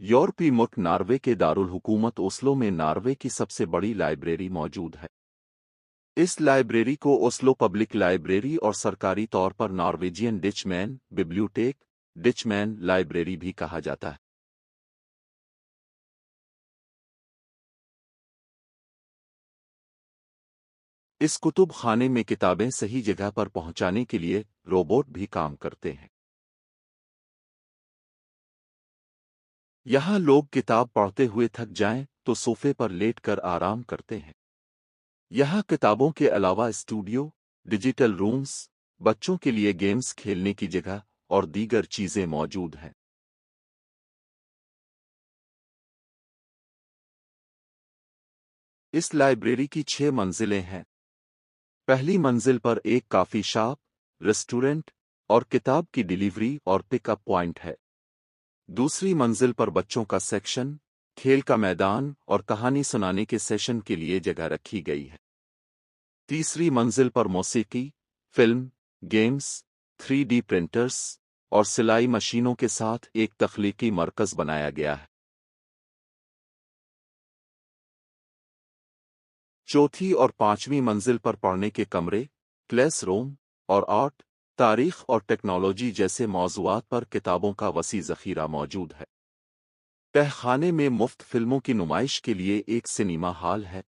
यूरोपीय मुल्क नॉर्वे के दारुल हुकूमत ओस्लो में नॉर्वे की सबसे बड़ी लाइब्रेरी मौजूद है। इस लाइब्रेरी को ओस्लो पब्लिक लाइब्रेरी और सरकारी तौर पर नॉर्वेजियन डिचमैन बिब्लियोटेक डिचमैन लाइब्रेरी भी कहा जाता है। इस कुतुब खाने में किताबें सही जगह पर पहुंचाने के लिए रोबोट भी काम करते हैं। यहाँ लोग किताब पढ़ते हुए थक जाएं तो सोफे पर लेटकर आराम करते हैं। यहाँ किताबों के अलावा स्टूडियो, डिजिटल रूम्स, बच्चों के लिए गेम्स खेलने की जगह और दीगर चीजें मौजूद हैं। इस लाइब्रेरी की 6 मंजिलें हैं। पहली मंजिल पर एक कॉफी शॉप, रेस्टोरेंट और किताब की डिलीवरी और पिकअप पॉइंट है। दूसरी मंजिल पर बच्चों का सेक्शन, खेल का मैदान और कहानी सुनाने के सेशन के लिए जगह रखी गई है। तीसरी मंजिल पर मौसीकी, फिल्म, गेम्स, 3D प्रिंटर्स और सिलाई मशीनों के साथ एक तख्लीकी मरकज बनाया गया है। चौथी और पांचवी मंजिल पर पढ़ने के कमरे, क्लासरूम और आर्ट, तारीख और टेक्नोलॉजी जैसे मौज़ूआत पर किताबों का वसी ज़ख़ीरा मौजूद है। तहखाने में मुफ्त फिल्मों की नुमाइश के लिए एक सिनेमा हॉल है।